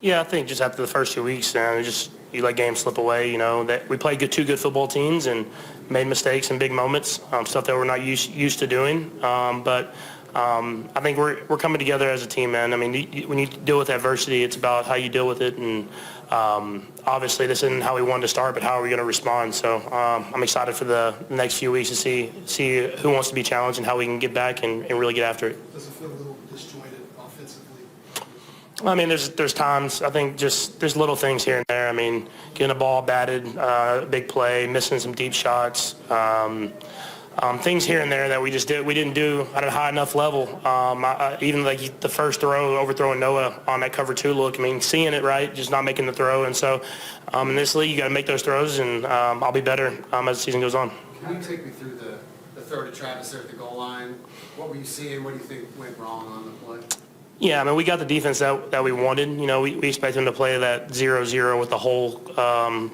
Yeah, I think just after the first 2 weeks, you let games slip away. That we played two good football teams and made mistakes in big moments, stuff that we're not used to doing. But I think we're coming together as a team, man. I mean, when you deal with adversity, it's about how you deal with it. And obviously, this isn't how we wanted to start, but how are we going to respond? So I'm excited for the next few weeks to see who wants to be challenged and how we can get back and really get after it. Does it feel a little disjointed offensively? I mean, there's times, I think there's little things here and there. I mean, getting a ball batted, big play, missing some deep shots, things here and there that we didn't do at a high enough level. Even like the first throw, overthrowing Noah on that cover 2 look. I mean, seeing it right, just not making the throw. And so in this league, you got to make those throws, and I'll be better as the season goes on. Can you take me through the throw to Travis there at the goal line? What were you seeing? What do you think went wrong on the play? Yeah, I mean, we got the defense that we wanted. We expect them to play that 0-0 with the whole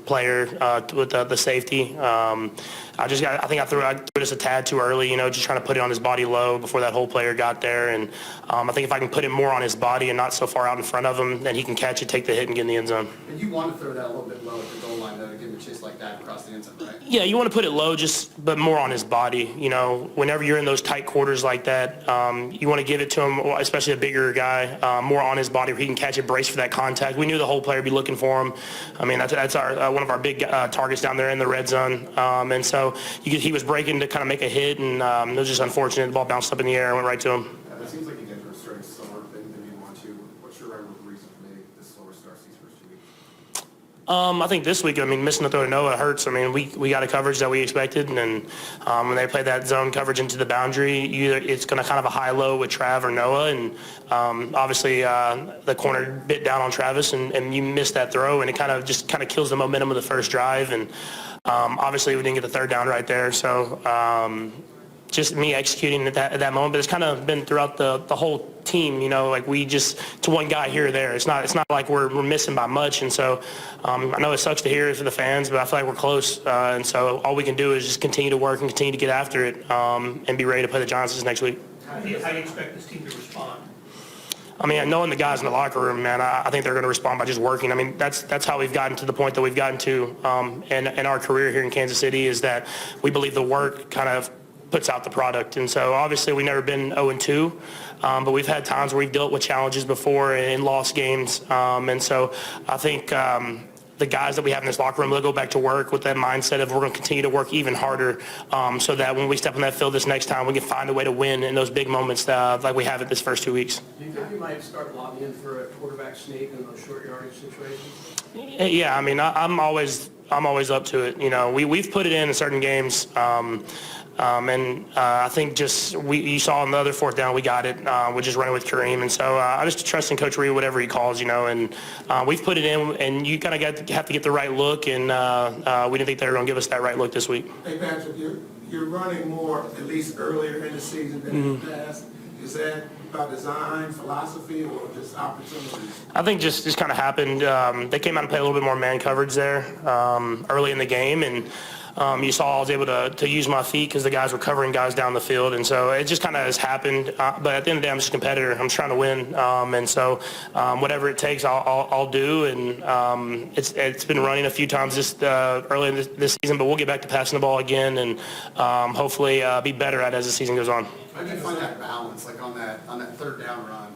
player, with the safety. I think I threw it just a tad too early, just trying to put it on his body low before that whole player got there. And I think if I can put it more on his body and not so far out in front of him, then he can catch it, take the hit, and get in the end zone. And you want to throw that a little bit low at the goal line, though, to give him a chase like that across the end zone, right? Yeah, you want to put it low, but more on his body. Whenever you're in those tight quarters like that, you want to give it to him, especially a bigger guy, more on his body where he can catch it, brace for that contact. We knew the whole player would be looking for him. I mean, that's our one of our big targets down there in the red zone. And so he was breaking to kind of make a hit, and it was just unfortunate. The ball bounced up in the air and went right to him. It seems like you guys were starting slower than you want to. What's your reason for maybe the slower starts these first 2 weeks? I think this week, missing the throw to Noah hurts. We got a coverage that we expected, and when they play that zone coverage into the boundary, it's going to kind of a high-low with Trav or Noah, and obviously the corner bit down on Travis, and you miss that throw, and it kind of kills the momentum of the first drive, and obviously we didn't get the third down right there, so just me executing at that moment. But it's kind of been throughout the whole team, like we just to one guy here or there. It's not like we're missing by much. And so I know it sucks to hear it for the fans, but I feel like we're close. And so all we can do is just continue to work and continue to get after it, and be ready to play the Giants next week. How do you expect this team to respond? I mean, knowing the guys in the locker room, man, I think they're going to respond by just working. I mean, that's how we've gotten to the point that we've gotten to in our career here in Kansas City, is that we believe the work kind of puts out the product. And so obviously we've never been 0-2, but we've had times where we've dealt with challenges before and lost games. And so I think the guys that we have in this locker room, they'll go back to work with that mindset of we're going to continue to work even harder, so that when we step on that field this next time, we can find a way to win in those big moments like we have it this first 2 weeks. Do you think you might start lobbying for a quarterback sneak in those short yardage situations? Yeah, I mean, I'm always up to it. We've put it in certain games, and I think you saw on the other fourth down we got it. We're just running with Kareem, and so I just trust in Coach Reid, whatever he calls, and we've put it in, and you kind of have to get the right look, and we didn't think they were going to give us that right look this week. Hey, Patrick, you're running more, at least earlier in the season than in the past. Is that by design, philosophy, or just opportunities? I think just kind of happened. They came out and played a little bit more man coverage there early in the game, and you saw I was able to use my feet because the guys were covering guys down the field, and so it just kind of has happened. But at the end of the day, I'm just a competitor. I'm trying to win, and so whatever it takes, I'll do. And it's been running a few times early in this season, but we'll get back to passing the ball again, and hopefully be better at it as the season goes on. How do you find that balance, like on that third down run,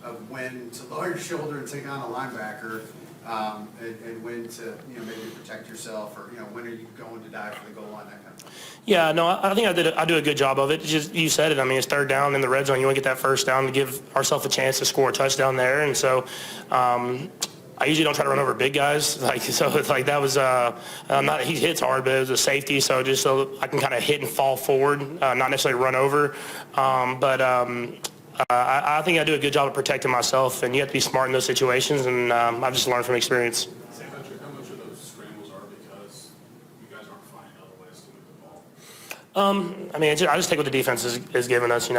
of when to lower your shoulder and take on a linebacker, and when to maybe protect yourself, or when are you going to dive for the goal line, that kind of thing? Yeah, no, I think I do a good job of it. Just you said it. I mean, it's third down in the red zone. You want to get that first down to give ourselves a chance to score a touchdown there, and so. I usually don't try to run over big guys, that was he hits hard, but it was a safety, so just so I can kind of hit and fall forward, not necessarily run over. I think I do a good job of protecting myself, and you have to be smart in those situations, and I've just learned from experience. Say, Patrick, how much of those scrambles are because you guys aren't finding other ways to move the ball? I mean, I just take what the defense is giving us, and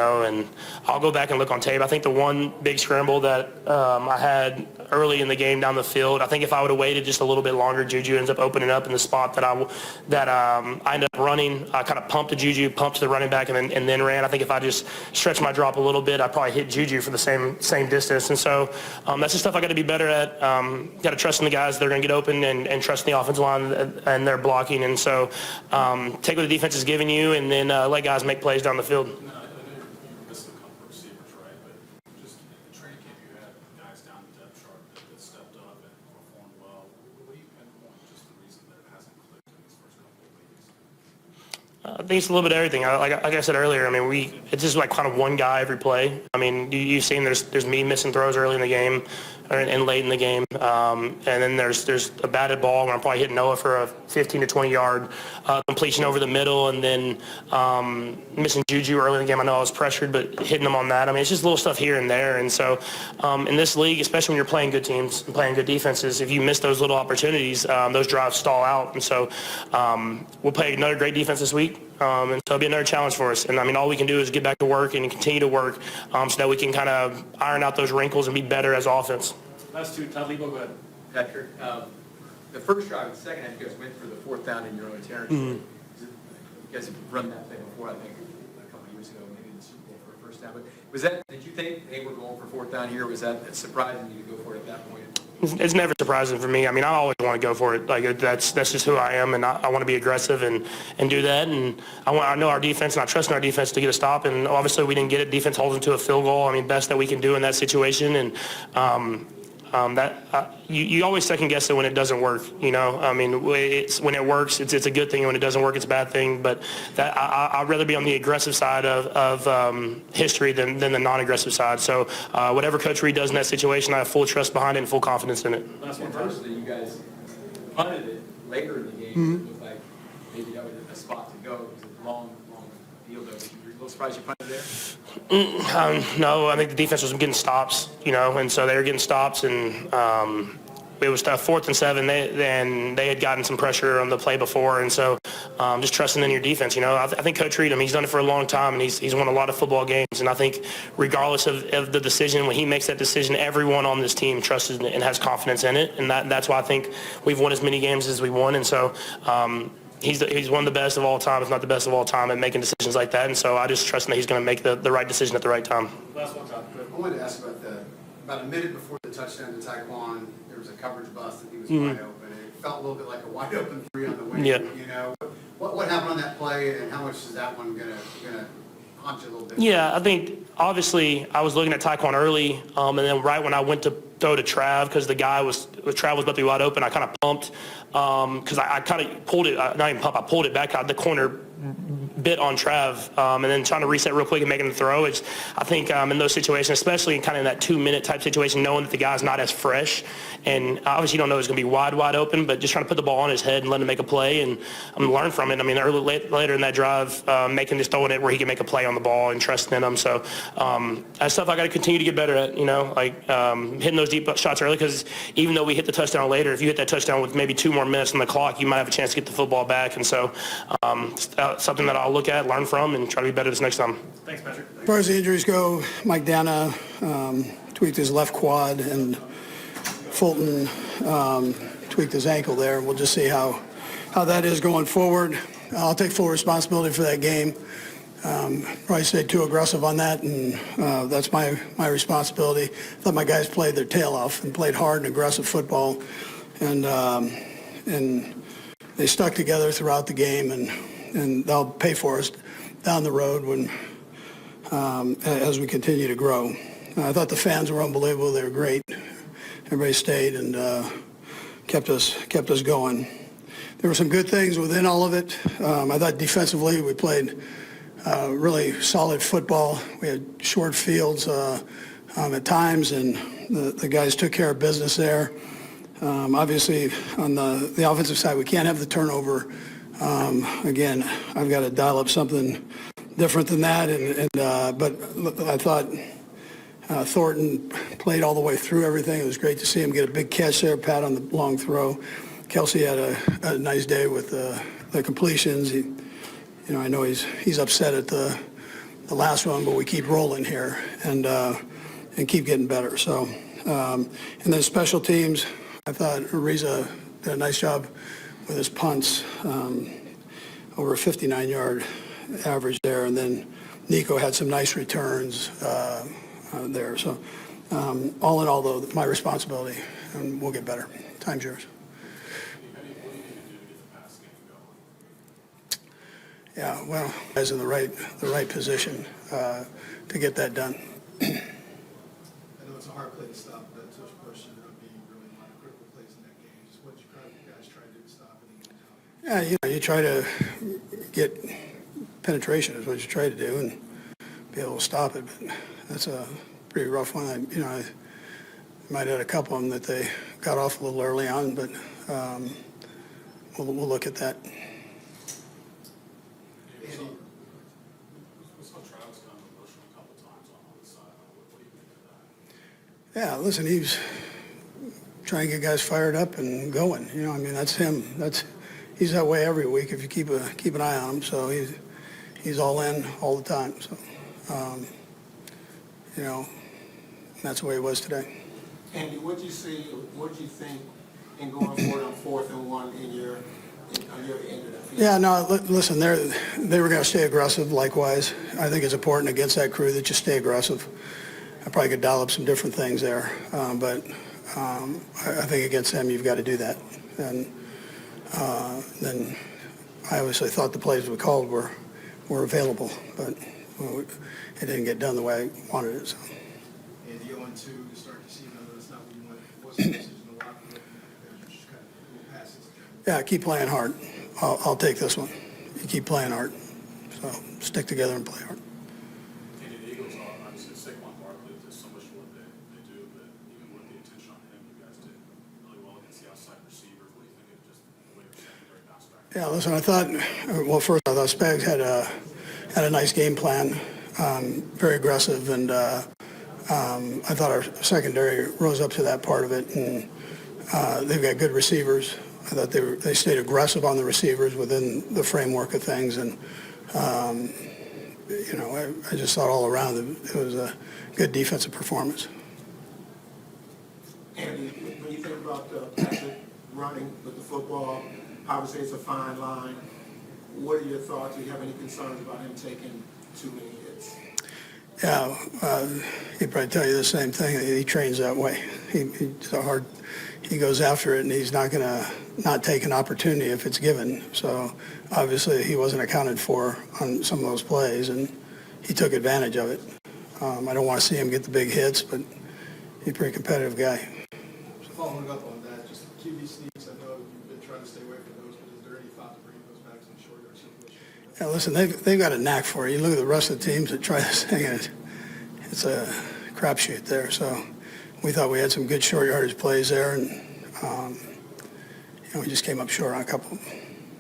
I'll go back and look on tape. I think the one big scramble that I had early in the game down the field, I think if I would have waited just a little bit longer, Juju ends up opening up in the spot that I ended up running. I kind of pumped to Juju, pumped to the running back, and then ran. I think if I just stretched my drop a little bit, I'd probably hit Juju for the same distance. And so that's the stuff I got to be better at. Got to trust in the guys that are going to get open and trust in the offensive line and their blocking. And so take what the defense is giving you, and then let guys make plays down the field. I know you missed a couple of receivers, right? But just in the training camp, you had guys down the depth chart that stepped up and performed well. What do you pinpoint just the reason that it hasn't clicked in these first couple of weeks? I think it's a little bit of everything. Like I said earlier, I mean, it's just like kind of one guy every play. I mean, you've seen there's me missing throws early in the game and late in the game, and then there's a batted ball where I'm probably hitting Noah for a 15 to 20 yard completion over the middle, and then missing Juju early in the game. I know I was pressured, but hitting them on that. I mean, it's just little stuff here and there. And so in this league, especially when you're playing good teams and playing good defenses, if you miss those little opportunities, those drives stall out. And so we'll play another great defense this week. And so it'll be another challenge for us. And, I mean, all we can do is get back to work and continue to work so that we can kind of iron out those wrinkles and be better as offense. Last two, Todd Lebo, go ahead. Patrick, the first drive, the second half, you guys went for the fourth down in your own territory. You guys have run that play before, I think, a couple of years ago, maybe in the Super Bowl for a first down. But did you think, hey, we're going for fourth down here? Was that surprising you to go for it at that point? It's never surprising for me. I mean, I always want to go for it. Like that's just who I am, and I want to be aggressive and do that. And I know our defense, and I trust in our defense to get a stop. And obviously, we didn't get it. Defense holds them to a field goal. I mean, best that we can do in that situation. And you always second guess it when it doesn't work. I mean, when it works, it's a good thing. When it doesn't work, it's a bad thing. But I'd rather be on the aggressive side of history than the non-aggressive side. So whatever Coach Reid does in that situation, I have full trust behind it and full confidence in it. Last one, firstly, you guys punted it later in the game. It looked like maybe that was a spot to go. It was a long field. You're a little surprised you punted there? No, I think the defense was getting stops, and so they were getting stops, and it was 4th and 7. They had gotten some pressure on the play before, and so just trusting in your defense. I think Coach Reid, he's done it for a long time, and he's won a lot of football games, and I think regardless of the decision, when he makes that decision, everyone on this team trusts and has confidence in it, and that's why I think we've won as many games as we won, and so he's one of the best of all time, if not the best of all time, at making decisions like that. And so I just trust that he's going to make the right decision at the right time. Last one, Todd. I wanted to ask about a minute before the touchdown to Taekwon, there was a coverage bust and he was wide open. It felt a little bit like a wide open 3 on the wing. Yeah. What happened on that play, and how much is that one gonna haunt you a little bit? Yeah, I think obviously I was looking at Taekwon early, and then right when I went to throw to Trav, because Trav was about to be wide open, I kind of pumped because I kind of pulled it, not even pump, I pulled it back out the corner bit on Trav, and then trying to reset real quick and making the throw. I think in those situations, especially kind of in that 2-minute type situation, knowing that the guy's not as fresh, and obviously you don't know it's going to be wide open, but just trying to put the ball on his head and let him make a play and learn from it. I mean, later in that drive, just throwing it where he can make a play on the ball and trusting in him. So that's stuff I got to continue to get better at, hitting those deep shots early, because even though we hit the touchdown later, if you hit that touchdown with maybe 2 more minutes on the clock, you might have a chance to get the football back. And so something that I'll look at, learn from, and try to be better this next time. Thanks, Patrick. As far as the injuries go, Mike Dana tweaked his left quad, and Fulton tweaked his ankle there. We'll just see how that is going forward. I'll take full responsibility for that game. Probably stayed too aggressive on that, and that's my responsibility. I thought my guys played their tail off and played hard and aggressive football, and they stuck together throughout the game, and they'll pay for us down the road when as we continue to grow. I thought the fans were unbelievable. They were great. Everybody stayed and kept us going. There were some good things within all of it. I thought defensively we played really solid football. We had short fields at times, and the guys took care of business there. Obviously, on the offensive side, we can't have the turnover. Again, I've got to dial up something different than that. But I thought Thornton played all the way through everything. It was great to see him get a big catch there, pat on the long throw. Kelce had a nice day with the completions. I know he's upset at the last one, but we keep rolling here and keep getting better. So, and then special teams, I thought Ariza did a nice job with his punts, over a 59-yard average there, and then Nico had some nice returns there. So, all in all, though, my responsibility, and we'll get better. Time's yours. Yeah, well, guys in the right position to get that done. I know it's a hard play to stop, but that touch push ended up being really one of the critical plays in that game. Just what you guys try to do to stop it and get it down? Yeah, you try to get penetration is what you try to do and be able to stop it, but that's a pretty rough one. I might have had a couple of them that they got off a little early on, but we'll look at that. Yeah, listen, he's trying to get guys fired up and going. I mean, that's him. He's that way every week if you keep an eye on him. So he's all in all the time. So, that's the way it was today. Andy, what do you think in going forward on 4th and 1 on your end of the field? Yeah, no, listen, they were going to stay aggressive likewise. I think it's important against that crew that you stay aggressive. I probably could dial up some different things there, but I think against them you've got to do that. And then I obviously thought the plays we called were available, but it didn't get done the way I wanted it. So. And the 0-2 to start the season, I know that's not what you wanted. What's the message in the locker room? Just kind of little passes. Yeah, keep playing hard. I'll take this one. You keep playing hard. So stick together and play hard. The Eagles are obviously Saquon Barkley does so much what they do, but even with the attention on him, you guys did really well against the outside receivers. What do you think of just the way your secondary bounced back? Yeah, listen, I thought Spags had a nice game plan, very aggressive, and I thought our secondary rose up to that part of it, and they've got good receivers. I thought they stayed aggressive on the receivers within the framework of things, and I just thought all around it was a good defensive performance. Andy, when you think about Patrick running with the football, obviously it's a fine line. What are your thoughts? Do you have any concerns about him taking too many hits? Yeah, he'd probably tell you the same thing. He trains that way. He goes after it, and he's not going to not take an opportunity if it's given. So obviously he wasn't accounted for on some of those plays, and he took advantage of it. I don't want to see him get the big hits, but he's a pretty competitive guy. Following up on that, just QB sneaks, I know you've been trying to stay away from those, but is there any thought to bringing those back to the short yard situation? Yeah, listen, they've got a knack for it. You look at the rest of the teams that try this thing, and it's a crapshoot there. So we thought we had some good short yardage plays there, and we just came up short on a couple of them.